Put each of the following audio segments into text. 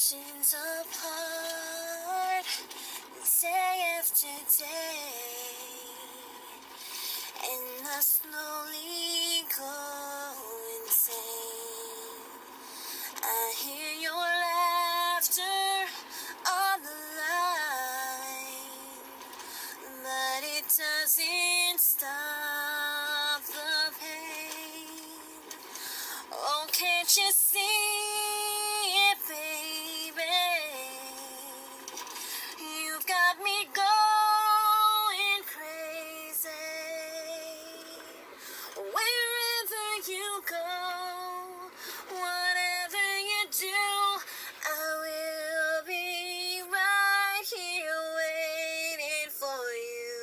drifting apart day after day, and I slowly go insane. I hear your laughter on the line, but it doesn't stop the pain. Oh, can't you see it, baby? You've got me going crazy. Wherever you go, whatever you do, I will be right here waiting for you.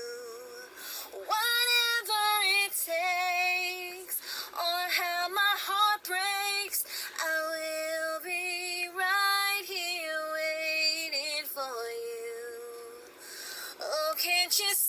Whatever it takes, or how my heart breaks, I will be right here waiting for you. Oh, can't you see?